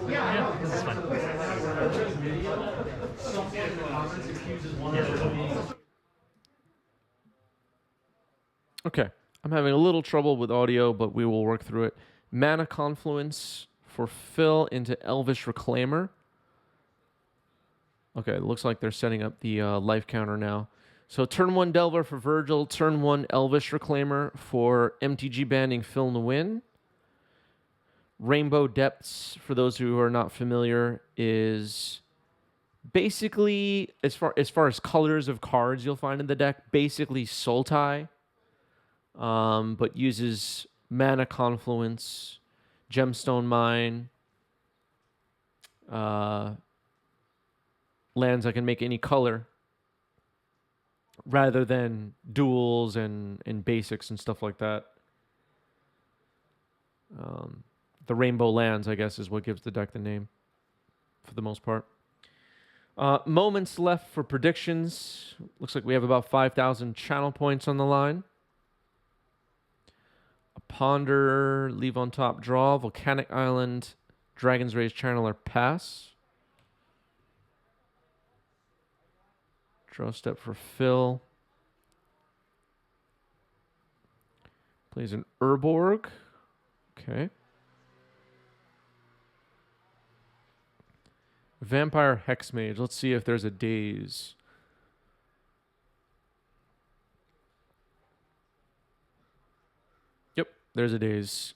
Yeah, this is fine. Okay, I'm having a little trouble with audio, but we will work through it. Mana Confluence for Phil into Elvish Reclaimer. Okay, it looks like they're setting up the life counter now. So turn 1 Delver for Virgil, turn 1 Elvish Reclaimer for MTG banding Phil to win. Rainbow Depths, for those who are not familiar, is basically, as far as colors of cards you'll find in the deck, basically Sultai, but uses Mana Confluence, Gemstone Mine, lands that can make any color, rather than duels and basics and stuff like that. The rainbow lands, I guess, is what gives the deck the name, for the most part. Moments left for predictions. Looks like we have about 5,000 channel points on the line. A Ponder, leave on top, draw. Volcanic Island, Dragon's Rage Channeler, pass. Draw step for Phil. Plays an Urborg. Okay. Vampire Hexmage. Let's see if there's a daze. Yep, there's a daze.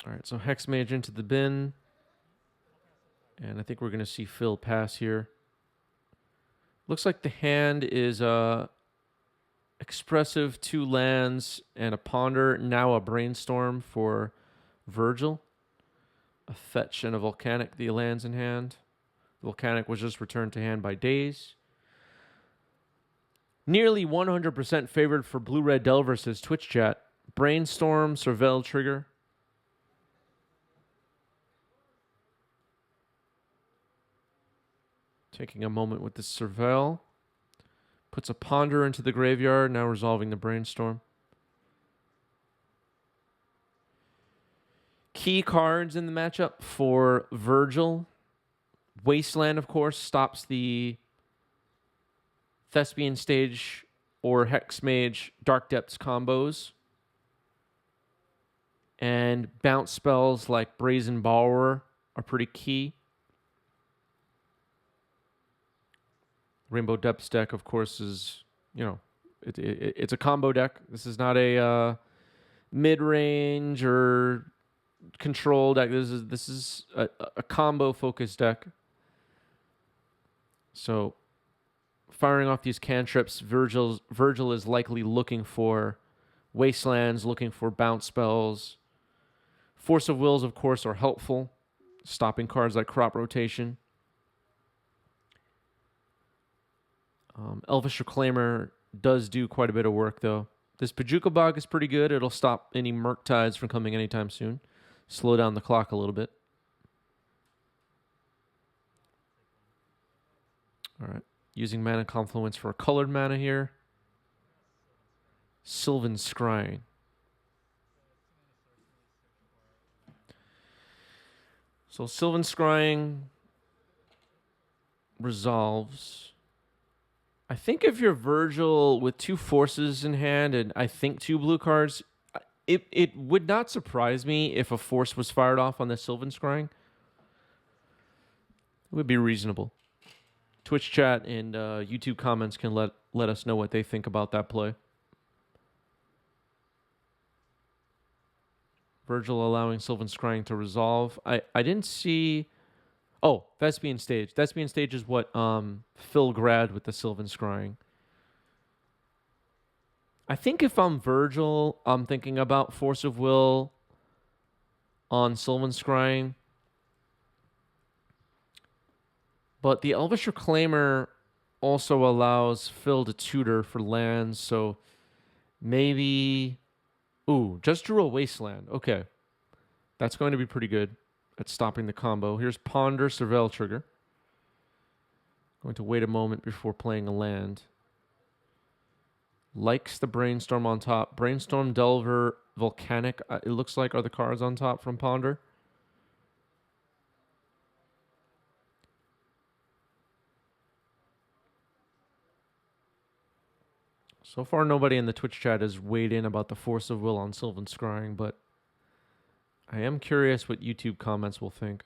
All right, so Hexmage into the bin. And I think we're going to see Phil pass here. Looks like the hand is expressive, 2 lands and a Ponder. Now a Brainstorm for Virgil. A Fetch and a Volcanic, the lands in hand. The Volcanic was just returned to hand by Daze. Nearly 100% favored for Blue-Red Delver, says Twitch chat. Brainstorm, Surveil trigger. Taking a moment with the Surveil. Puts a Ponder into the graveyard, now resolving the Brainstorm. Key cards in the matchup for Virgil. Wasteland, of course, stops the Thespian Stage or Hexmage Dark Depths combos. And bounce spells like Brazen Borrower are pretty key. Rainbow Depths deck, of course, is, it's a combo deck. This is not a mid-range or control deck. This is a combo focused deck. So firing off these cantrips, Virgil is likely looking for wastelands, looking for bounce spells. Force of Wills, of course, are helpful, stopping cards like Crop Rotation. Elvish Reclaimer does do quite a bit of work, though. This Pajuka Bog is pretty good. It'll stop any Murktides from coming anytime soon. Slow down the clock a little bit. All right. Using Mana Confluence for a colored mana here. Sylvan Scrying. So Sylvan Scrying resolves. I think if you're Virgil with 2 forces in hand and I think 2 blue cards, it would not surprise me if a force was fired off on the Sylvan Scrying. It would be reasonable. Twitch chat and YouTube comments can let us know what they think about that play. Virgil allowing Sylvan Scrying to resolve. I didn't see... Oh, Thespian Stage. Thespian Stage is what Phil grabbed with the Sylvan Scrying. I think if I'm Virgil, I'm thinking about Force of Will on Sylvan Scrying. But the Elvish Reclaimer also allows Phil to tutor for lands, so maybe... Ooh, just drew a Wasteland. Okay. That's going to be pretty good at stopping the combo. Here's Ponder, Surveil trigger. Going to wait a moment before playing a land. Likes the Brainstorm on top. Brainstorm, Delver, Volcanic, it looks like are the cards on top from Ponder. So far, nobody in the Twitch chat has weighed in about the Force of Will on Sylvan Scrying, but I am curious what YouTube comments will think.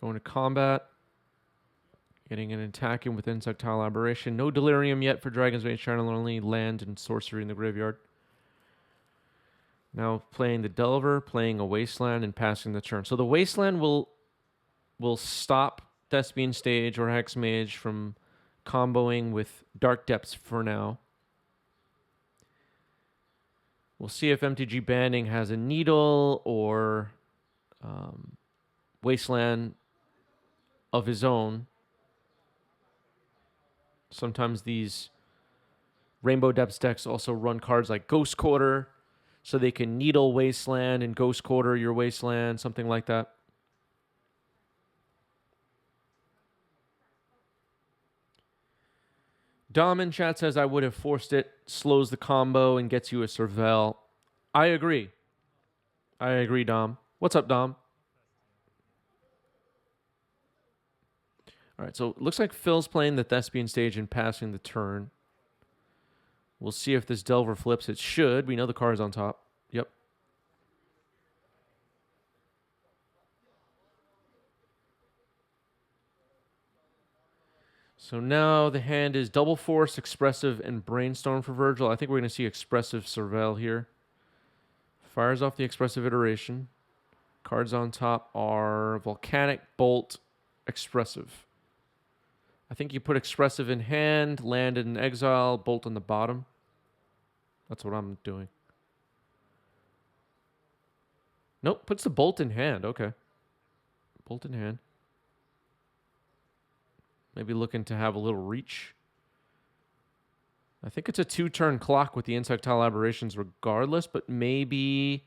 Going to combat. Getting an attacking with Insectile Aberration. No Delirium yet for Dragon's Maid Channel, only land and sorcery in the graveyard. Now playing the Delver, playing a Wasteland, and passing the turn. So the Wasteland will stop Thespian Stage or Hexmage from comboing with Dark Depths for now. We'll see if MTG Banding has a Needle or Wasteland of his own. Sometimes these Rainbow Depths decks also run cards like Ghost Quarter, so they can Needle Wasteland and Ghost Quarter your Wasteland, something like that. Dom in chat says, I would have forced it, slows the combo, and gets you a Surveil. I agree. I agree, Dom. What's up, Dom? All right, so it looks like Phil's playing the Thespian Stage and passing the turn. We'll see if this Delver flips. It should. We know the card's on top. Yep. So now the hand is Double Force, Expressive, and Brainstorm for Virgil. I think we're going to see Expressive Surveil here. Fires off the Expressive iteration. Cards on top are Volcanic, Bolt, Expressive. I think you put Expressive in hand, land in exile, Bolt on the bottom. That's what I'm doing. Nope, puts the Bolt in hand. Okay. Bolt in hand. Maybe looking to have a little reach. I think it's a 2-turn clock with the Insectile Aberrations regardless, but maybe...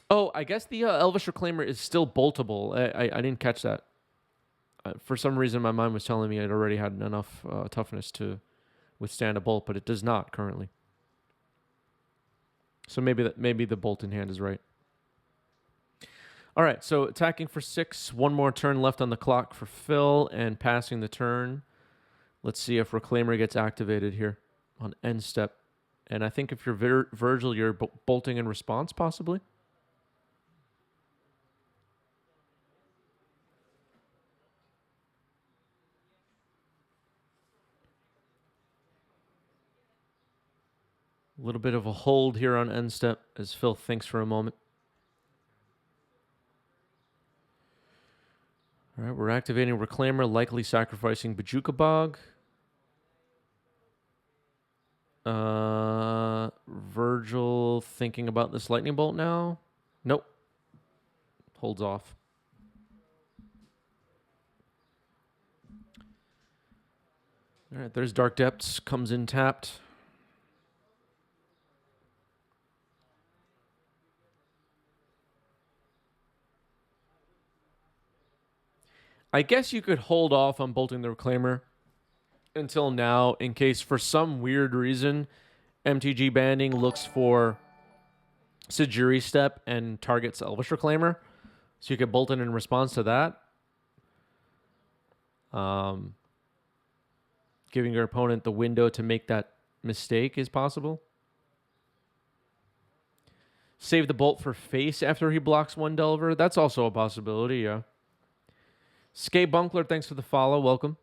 Oh, I guess the Elvish Reclaimer is still boltable. I didn't catch that. For some reason, my mind was telling me it already had enough toughness to withstand a bolt, but it does not currently. So maybe the bolt in hand is right. All right, so attacking for 6. One more turn left on the clock for Phil, and passing the turn. Let's see if Reclaimer gets activated here on end step. And I think if you're Virgil, you're bolting in response, possibly. A little bit of a hold here on end step as Phil thinks for a moment. All right, we're activating Reclaimer, likely sacrificing Bajuka Bog. Virgil thinking about this Lightning Bolt now. Nope. Holds off. All right, there's Dark Depths. Comes in tapped. I guess you could hold off on bolting the Reclaimer until now in case for some weird reason MTG Banding looks for Sajiri Step and targets Elvish Reclaimer. So you could bolt it in response to that. Giving your opponent the window to make that mistake is possible. Save the bolt for face after he blocks one Delver. That's also a possibility, yeah. Skay Bunkler, thanks for the follow. Welcome.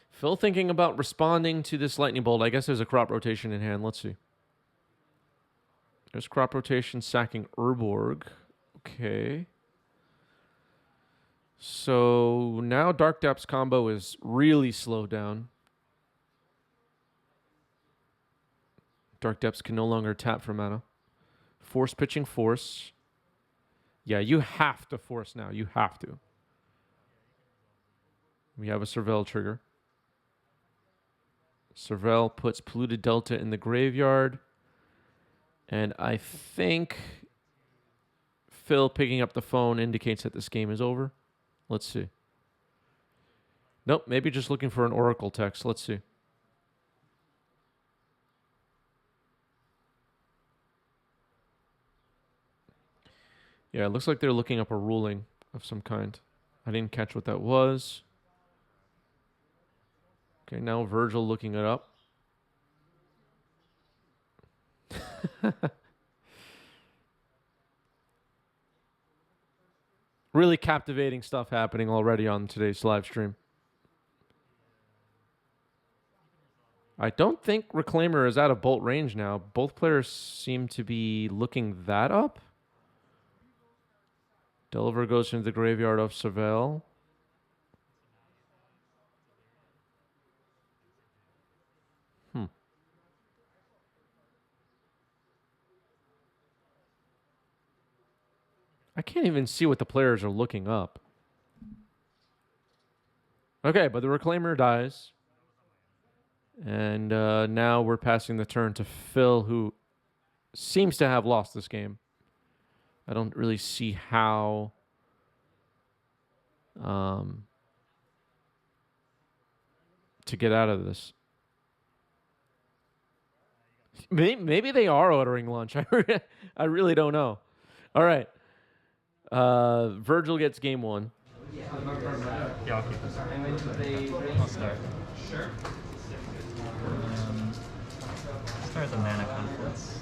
Phil thinking about responding to this Lightning Bolt. I guess there's a crop rotation in hand. Let's see. There's crop rotation sacking Urborg. Okay. So now Dark Depths combo is really slowed down. Dark Depths can no longer tap for mana. Force pitching force. Yeah, you have to force now. You have to. We have a Surveil trigger. Servel puts Polluted Delta in the graveyard. And I think Phil picking up the phone indicates that this game is over. Let's see. Nope, maybe just looking for an Oracle text. Let's see. Yeah, it looks like they're looking up a ruling of some kind. I didn't catch what that was. Okay, now Virgil looking it up. Really captivating stuff happening already on today's live stream. I don't think Reclaimer is out of bolt range now. Both players seem to be looking that up. Delver goes into the graveyard of Servel. I can't even see what the players are looking up. Okay, but the Reclaimer dies. And now we're passing the turn to Phil, who seems to have lost this game. I don't really see how to get out of this. Maybe they are ordering lunch. I really don't know. All right. Virgil gets game one. Yeah, I'll keep this. I'll start. Sure. Start with the mana conflicts.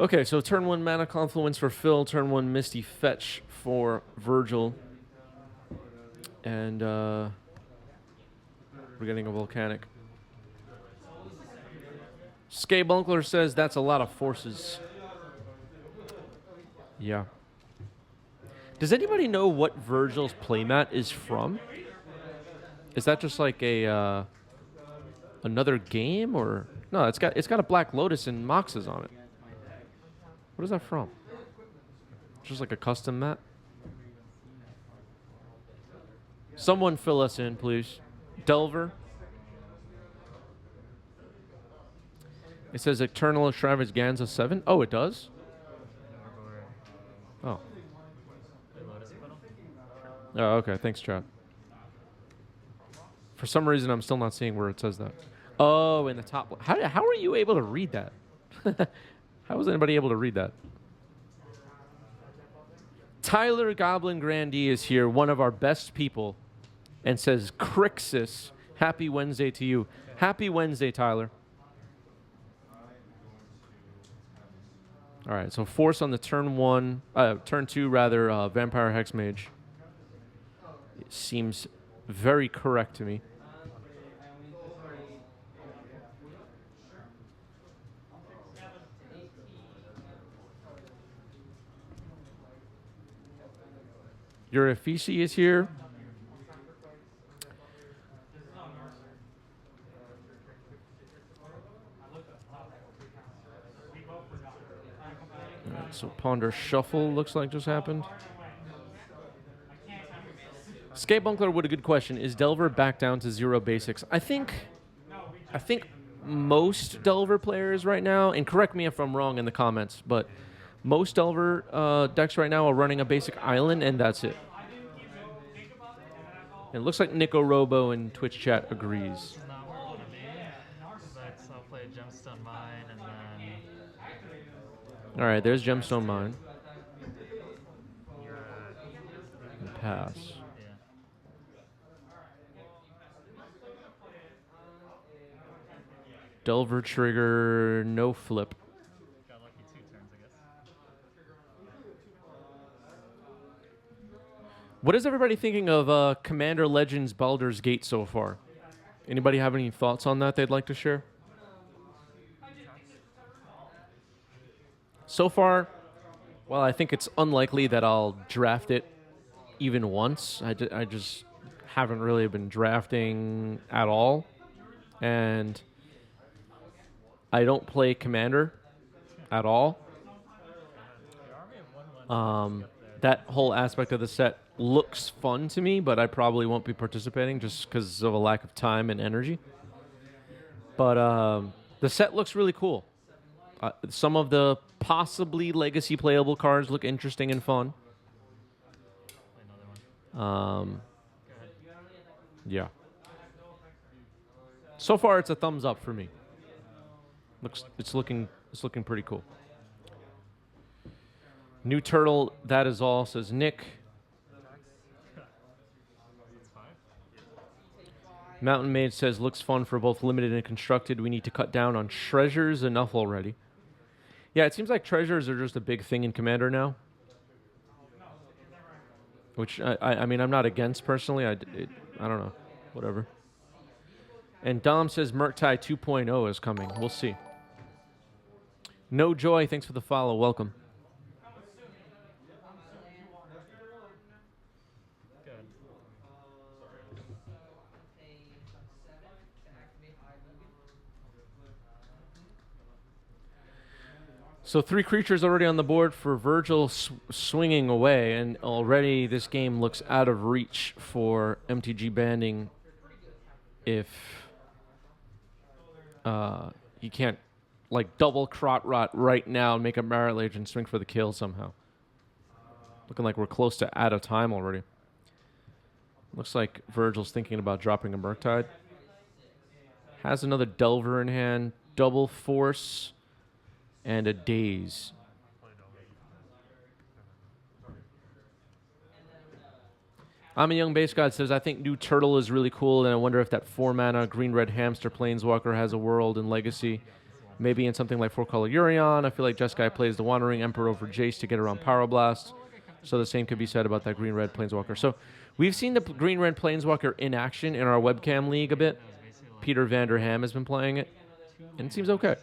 Okay, so turn one Mana Confluence for Phil, turn one Misty Fetch for Virgil. And we're getting a Volcanic. Skabunkler says that's a lot of forces. Yeah. Does anybody know what Virgil's playmat is from? Is that just like a another game, or no? It's got a Black Lotus and Moxes on it. What is that from? Just like a custom mat? Someone fill us in, please. Delver. It says Eternal Extravaganza 7. Oh, it does? Oh. Oh, okay. Thanks, chat. For some reason, I'm still not seeing where it says that. Oh, in the top. How are you able to read that? How was anybody able to read that? Tyler Goblin Grandee is here, one of our best people, and says, Crixus, happy Wednesday to you. Happy Wednesday, Tyler. All right, so force on the turn two, Vampire Hexmage. It seems very correct to me. Your Efisi is here. All right, so Ponder Shuffle looks like just happened. Skabunkler with a good question. Is Delver back down to 0 basics? I think most Delver players right now, and correct me if I'm wrong in the comments, but most Delver decks right now are running a basic island, and that's it. And it looks like Nico Robo in Twitch chat agrees. Not working to me, but I'll play Gemstone Mine and then... All right, there's Gemstone Mine. And pass. Yeah. Delver trigger, no flip. Got lucky 2 turns, I guess. What is everybody thinking of Commander Legends Baldur's Gate so far? Anybody have any thoughts on that they'd like to share? So far, well, I think it's unlikely that I'll draft it even once. I just haven't really been drafting at all. And I don't play Commander at all. That whole aspect of the set looks fun to me, but I probably won't be participating just because of a lack of time and energy. But the set looks really cool. Some of the possibly legacy playable cards look interesting and fun. Yeah. So far, it's a thumbs up for me. It's looking pretty cool. New turtle. That is all, says Nick. Mountain Maid says looks fun for both limited and constructed. We need to cut down on treasures enough already. Yeah, it seems like treasures are just a big thing in Commander now. Which I mean I'm not against personally. I don't know, whatever. And Dom says Murktide 2.0 is coming. We'll see. No Joy, thanks for the follow. Welcome. So 3 creatures already on the board for Virgil swinging away, and already this game looks out of reach for MTG banding if you can't like double Krot Rot right now and make a Marit Lage and swing for the kill somehow. Looking like we're close to out of time already. Looks like Virgil's thinking about dropping a Murktide. Has another Delver in hand, double Force, and a Daze. I'm a Young Base God says, I think New Turtle is really cool, and I wonder if that 4-mana green-red hamster planeswalker has a world in Legacy. Maybe in something like 4-color Urion. I feel like Jeskai plays the Wandering Emperor over Jace to get around Power Blast. So the same could be said about that green-red planeswalker. So we've seen the green-red planeswalker in action in our webcam league a bit. Peter Vanderham has been playing it, and it seems okay.